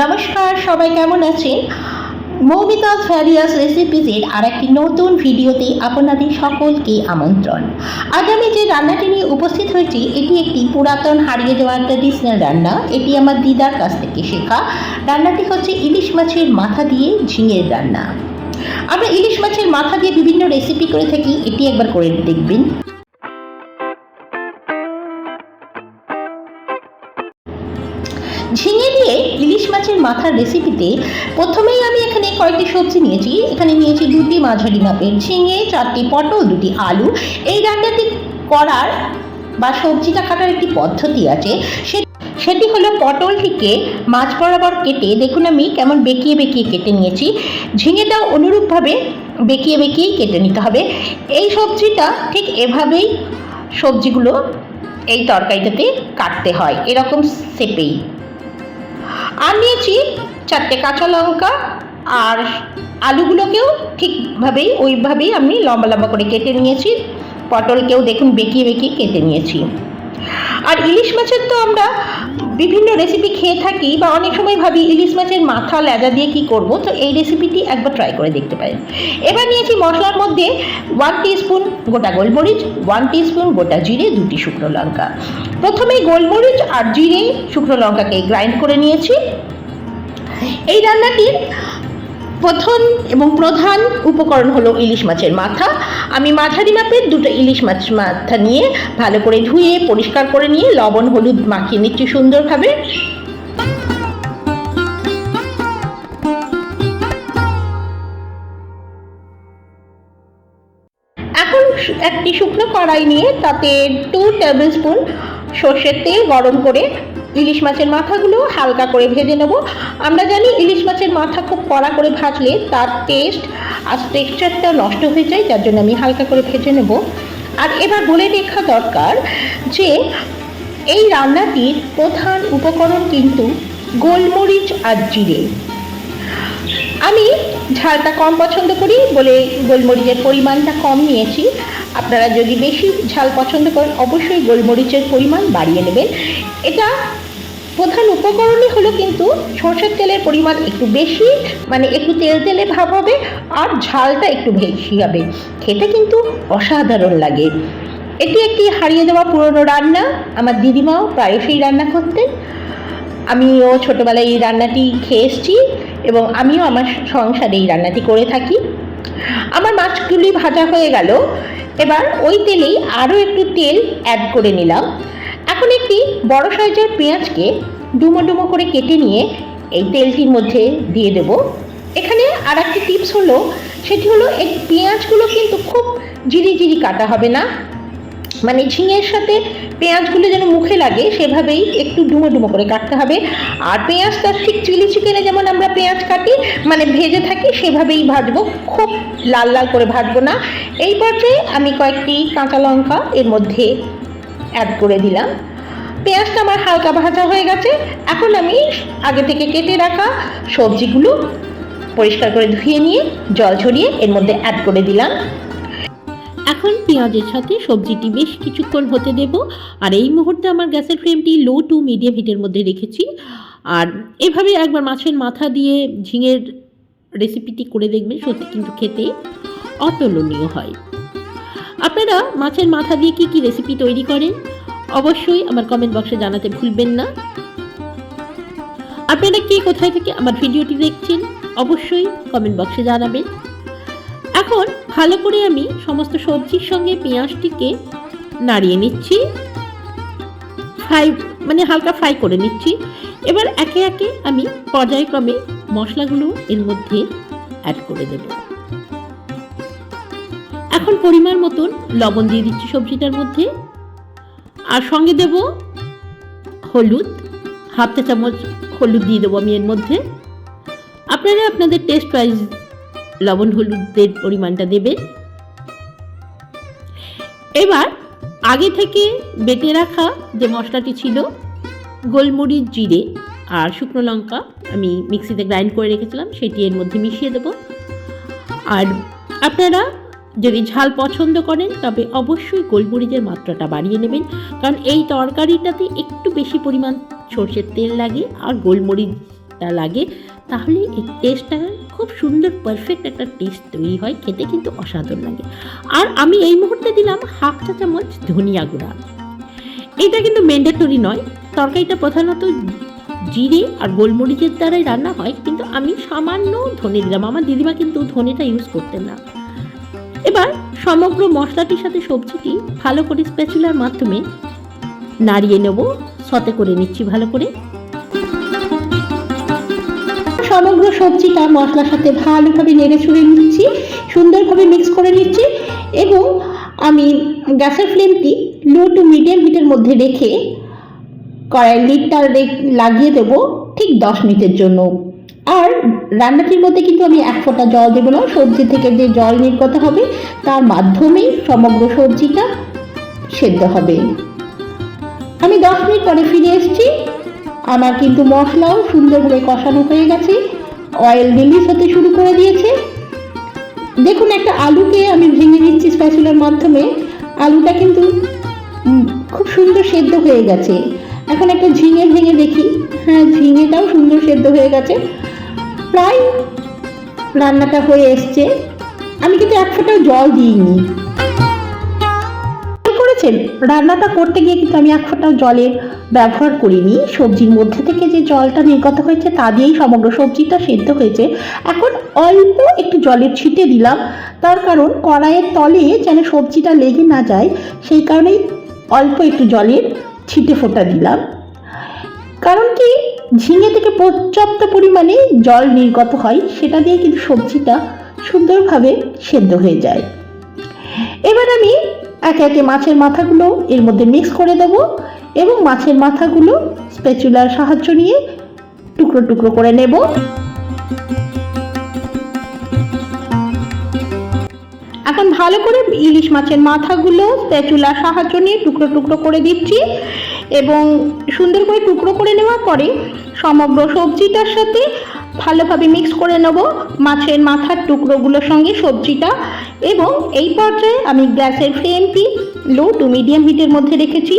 নমস্কার, সবাই কেমন আছেন? মৌমিতাস ভ্যারিয়াস রেসিপিজের আর একটি নতুন ভিডিওতে আপনাদের সকলকে আমন্ত্রণ। আজ আমি যে রান্নাটি নিয়ে উপস্থিত হয়েছি এটি একটি পুরাতন হারিয়ে যাওয়া ট্র্যাডিশনাল রান্না। এটি আমার দিদার কাছ থেকে শেখা। রান্নাটি হচ্ছে ইলিশ মাছের মাথা দিয়ে ঝিঙের রান্না। আমরা ইলিশ মাছের মাথা দিয়ে বিভিন্ন রেসিপি করে থাকি, এটি একবার করে দেখবেন। ঝিঙে দিয়ে ইলিশ মাছের মাথার রেসিপিতে প্রথমেই আমি এখানে কয়েকটি সবজি নিয়েছি। এখানে নিয়েছি 2টি মাঝারি মাপের ঝিঙে, 4টি পটল, 2টি আলু। এই রান্নাটি করার বা সবজিটা কাটার একটি পদ্ধতি আছে, সেটি হলো পটলটিকে মাছ বরাবর কেটে, দেখুন আমি কেমন বেঁকিয়ে বেঁকিয়ে কেটে নিয়েছি। ঝিঙেটাও অনুরূপভাবে বেঁকিয়ে বেঁকিয়েই কেটে নিতে হবে। এই সবজিটা ঠিক এভাবেই সবজিগুলো এই তরকারিটাতে কাটতে হয়, এরকম শেপেই। আর নিয়েছি 4টে কাঁচা লঙ্কা, আর আলুগুলোকেও ঠিকভাবেই ওইভাবেই আমি লম্বা লম্বা করে কেটে নিয়েছি। পটলকেও দেখুন বেঁকিয়ে বেঁকিয়ে কেটে নিয়েছি। আর ইলিশ মাছের তো আমরা বিভিন্ন রেসিপি খেয়ে থাকি, বা অনেক সময় ভাবি ইলিশ মাছের মাথা লেজা দিয়ে কি করব, তো এই রেসিপিটি একবার ট্রাই করে দেখতে পারেন। এবার নিয়েছি মশলার মধ্যে 1 টিস্পুন গোটা গোলমরিচ, 1 টিস্পুন গোটা জিরে, 2টি শুকনো লঙ্কা। প্রথমে গোলমরিচ আর জিরে শুকনো লঙ্কাকে গ্রাইন্ড করে নিয়েছি। এই রান্নাটির প্রথম এবং প্রধান উপকরণ হলো ইলিশ মাছের মাথা। আমি মাঝারি মাপের 2টো ইলিশ মাথা নিয়ে ভালো করে ধুয়ে পরিষ্কার করে নিয়ে লবণ হলুদ মাখিয়ে নিচ্ছি সুন্দরভাবে। এখন একটি শুকনো কড়াই নিয়ে তাতে 2 টেবিল স্পুন সর্ষের তেল গরম করে ইলিশ মাছের মাথাগুলো হালকা করে ভেজে নেব। আমরা জানি ইলিশ মাছের মাথা খুব কড়া করে ভাজলে তার টেস্ট আর টেক্সচারটা নষ্ট হয়ে যায়, যার জন্য আমি হালকা করে ভেজে নেব। আর এবার বলে রাখা দরকার যে এই রান্নাটির প্রধান উপকরণ কিন্তু গোলমরিচ আর জিরে। আমি ঝালটা কম পছন্দ করি বলে গোলমরিচের পরিমাণটা কম নিয়েছি। আপনারা যদি বেশি ঝাল পছন্দ করেন অবশ্যই গোলমরিচের পরিমাণ বাড়িয়ে নেবেন। এটা প্রধান উপকরণই হলো কিন্তু সরষের তেলের পরিমাণ একটু বেশি, মানে একটু তেল তেলে ভাব হবে, আর ঝালটা একটু বেশি হবে। খেতে কিন্তু অসাধারণ লাগে। এটি একটি হারিয়ে যাওয়া পুরনো রান্না। আমার দিদিমাও প্রায়শই রান্না করতেন। আমিও ছোটোবেলায় এই রান্নাটি খেয়ে এসেছি এবং আমিও আমার সংসারে এই রান্নাটি করে থাকি। আমার মাছগুলি ভাজা হয়ে গেল। এবার ওই তেলেই আরও একটু তেল অ্যাড করে নিলাম। এখন একটি বড় সাইজের পেঁয়াজকে ডুমো ডুমো করে কেটে নিয়ে এই তেলটির মধ্যে দিয়ে দেব। এখানে আর একটি টিপস হলো, সেটি হলো এই পেঁয়াজগুলো কিন্তু খুব জিরি জিরি কাটা হবে না, মানে ঝিঙের সাথে পেঁয়াজগুলো যেন মুখে লাগে সেভাবেই একটু ডুমো ডুমো করে কাটতে হবে। আর পেঁয়াজটা ঠিক চিলি চিকেনে যেমন আমরা পেঁয়াজ কাটি, মানে ভেজে থাকি, সেভাবেই ভাজবো, খুব লাল লাল করে ভাজবো না। এই পর্যায়ে আমি কয়েকটি কাঁচা লঙ্কা এর মধ্যে অ্যাড করে দিলাম। পেঁয়াজটা আমার হালকা ভাজা হয়ে গেছে। এখন আমি আগে থেকে কেটে রাখা সবজিগুলো পরিষ্কার করে ধুয়ে নিয়ে জল ঝরিয়ে এর মধ্যে অ্যাড করে দিলাম। এখন পেঁয়াজের সাথে সবজিটি বেশ কিছুক্ষণ হতে দেব। আর এই মুহূর্তে আমার গ্যাসের ফ্লেমটি লো টু মিডিয়াম হিটের মধ্যে রেখেছি। আর এভাবে একবার মাছের মাথা দিয়ে ঝিঙের রেসিপিটি করে দেখবেন, সত্যি কিন্তু খেতে অতুলনীয় হয়। আপনারা মাছের মাথা দিয়ে কি কি রেসিপি তৈরি করেন অবশ্যই আমার কমেন্ট বক্সে জানাতে ভুলবেন না। আপনারা কে কোথায় থেকে আমার ভিডিওটি দেখছেন অবশ্যই কমেন্ট বক্সে জানাবেন। এখন ভালো করে আমি সমস্ত সবজির সঙ্গে পেঁয়াজটিকে নাড়িয়ে নিচ্ছি, হালকা ফ্রাই করে নিচ্ছি। এবার একে একে আমি পর্যায়ক্রমে মশলাগুলো এর মধ্যে অ্যাড করে দেব। এখন পরিমাণ মতন লবণ দিয়ে দিচ্ছি সবজিটার মধ্যে, আর সঙ্গে দেব হলুদ, 1/2 চামচ হলুদ দিয়ে দেবো আমি এর মধ্যে। আপনারা আপনাদের টেস্ট ওয়াইজ লবণ হলুদের পরিমাণটা দেবেন। এবার আগে থেকে বেটে রাখা যে মশলাটি ছিল, গোলমরিচ, জিরে আর শুকনো লঙ্কা আমি মিক্সিতে গ্রাইন্ড করে রেখেছিলাম, সেটি এর মধ্যে মিশিয়ে দেব। আর আপনারা যদি ঝাল পছন্দ করেন তবে অবশ্যই গোলমরিচের মাত্রাটা বাড়িয়ে নেবেন, কারণ এই তরকারিটাতে একটু বেশি পরিমাণ সরষের তেল লাগে আর গোলমরিচ ঝালটা লাগে, তাহলে এই টেস্টটা খুব সুন্দর পারফেক্ট একটা টেস্ট তৈরি হয়, খেতে কিন্তু অসাধারণ লাগে। আর আমি এই মুহূর্তে দিলাম 1/2 চা চামচ ধনিয়া গুঁড়া। এটা কিন্তু ম্যান্ডেটরি নয়, তরকারিটা প্রধানত জিরে আর গোলমরিচের দ্বারাই রান্না হয়, কিন্তু আমি সামান্য ধনে দিলাম। আমার দিদিমা কিন্তু ধনেটা ইউজ করতেন না। এবার সমগ্র মশলাটির সাথে সবজিটি ভালো করে স্প্যাচুলার মাধ্যমে নাড়িয়ে নেব, সতে করে নিচ্ছি ভালো করে। সমগ্র সবজিটা মশলার সাথে ভালোভাবে নেড়ে ছুড়ে নিচ্ছি, সুন্দরভাবে মিক্স করে নিচ্ছি এবং আমি গ্যাসের ফ্লেমটি লো টু মিডিয়াম হিটের মধ্যে রেখে কড়াইয়ের লিডটা লাগিয়ে দেব ঠিক 10 মিনিটের জন্য। আর রান্নাটির মধ্যে কিন্তু আমি 1 ফোঁটা জল দেবো না, সবজি থেকে যে জল নির্গত হবে তার মাধ্যমেই সমগ্র সবজিটা সেদ্ধ হবে। আমি 10 মিনিট পরে ফিরে এসেছি। আমার কিন্তু মশলাও সুন্দরভাবে কষানো হয়ে গেছে, অয়েল রিলিজ হতে শুরু করে দিয়েছে। দেখুন, একটা আলুকে আমি ভেঙে দিচ্ছি স্প্যাচুলার মাধ্যমে। আলুটা কিন্তু খুব সুন্দর সেদ্ধ হয়ে গেছে। এখন একটা ঝিঙে ভেঙে দেখি, হ্যাঁ, ঝিঙেটাও সুন্দর সেদ্ধ হয়ে গেছে। প্রায় রান্নাটা হয়ে এসছে। আমি কিন্তু 1 ফোঁটাও জল দিইনি। করেছেন, রান্নাটা করতে গিয়ে কিন্তু আমি 1 ফোঁটাও জলের ব্যবহার করিনি। সবজির মধ্যে থেকে যে জলটা নির্গত হয়েছে তা দিয়েই সমগ্র সবজিটা সেদ্ধ হয়েছে। এখন অল্প একটু জলের ছিটে দিলাম, তার কারণ কড়াইয়ের তলে যেন সবজিটা লেগে না যায়, সেই কারণেই অল্প একটু জলের ছিটে ফোঁটা দিলাম। কারণ কি, ঝিঙে থেকে পর্যাপ্ত পরিমাণে জল নির্গত হয়, সেটা দিয়ে কিন্তু সবজিটা সুন্দরভাবে সেদ্ধ হয়ে যায়। এবার আমি একে একে মাছের মাথাগুলো এর মধ্যে মিক্স করে দেবো এবং মাছের মাথাগুলো স্প্যাচুলার সাহায্য নিয়ে টুকরো টুকরো করে নেব। এখন ভালো করে ইলিশ মাছের মাথাগুলো স্প্যাচুলার সাহায্য নিয়ে টুকরো টুকরো করে দিচ্ছি এবং সুন্দর করে টুকরো করে নেওয়ার পরে সমগ্র সবজিটার সাথে ভালোভাবে মিক্স করে নেব মাছের মাথার টুকরোগুলোর সঙ্গে সবজিটা। এবং এই পর্যায়ে আমি গ্যাসের ফ্লেমটি লো টু মিডিয়াম হিটের মধ্যে রেখেছি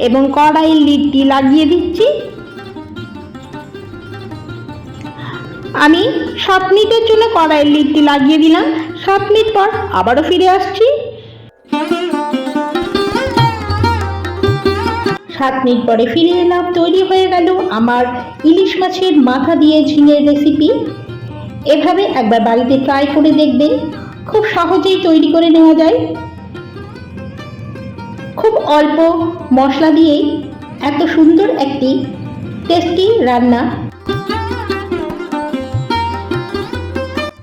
এবং কড়াইয়ের লিডটি লাগিয়ে দিচ্ছি। আমি 7 মিনিটের জন্য কড়াইয়ের লিডটি লাগিয়ে দিলাম। 7 মিনিট পর আবারও ফিরে আসছি। 7 মিনিট পরে ফিরে এলাম। তৈরি হয়ে গেল আমার ইলিশ মাছের মাথা দিয়ে ঝিঙের রেসিপি। এভাবে একবার বাড়িতে ট্রাই করে দেখবেন, খুব সহজেই তৈরি করে নেওয়া যায়। খুব অল্প মশলা দিয়েই এত সুন্দর একটি টেস্টি রান্না,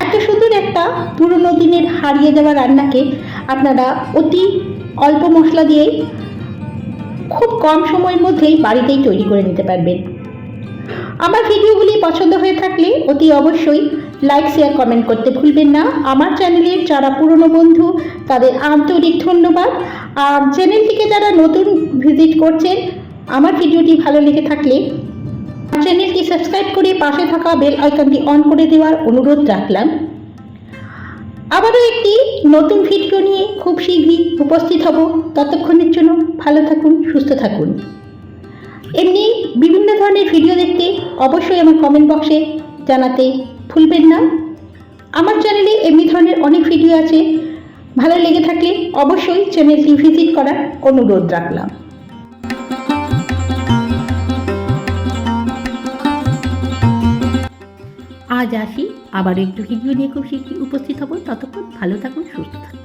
এত সুন্দর একটা পুরনো দিনের হারিয়ে যাওয়া রান্নাকে আপনারা অতি অল্প মশলা দিয়েই খুব কম সময়ের মধ্যেই বাড়িতেই তৈরি করে নিতে পারবেন। আমার ভিডিওগুলি পছন্দ হয়ে থাকলে অতি অবশ্যই লাইক, শেয়ার, কমেন্ট করতে ভুলবেন না। আমার চ্যানেলের যারা পুরনো বন্ধু তাদের আন্তরিক ধন্যবাদ। আর চ্যানেলটিকে যারা নতুন ভিজিট করছেন, আমার ভিডিওটি ভালো লেগে থাকলে চ্যানেলটি সাবস্ক্রাইব করে পাশে থাকা বেল আইকনটি অন করে দেওয়ার অনুরোধ রাখলাম। আবারও একটি নতুন ভিডিও নিয়ে খুব শীঘ্রই উপস্থিত হব। ততক্ষণের জন্য ভালো থাকুন, সুস্থ থাকুন। এমনি বিভিন্ন ধরনের ভিডিও দেখতে অবশ্যই আমার কমেন্ট বক্সে জানাতে ভুলবেন না। আমার চ্যানেলে এমনি ধরনের অনেক ভিডিও আছে, ভালো লেগে থাকলে অবশ্যই চ্যানেলটি ভিজিট করার অনুরোধ রাখলাম। আজ আসি, আবার একটু ভিডিও নিয়ে খুব শীঘ্রই উপস্থিত হব। ততক্ষণ ভালো থাকুন, সুস্থ থাকুন।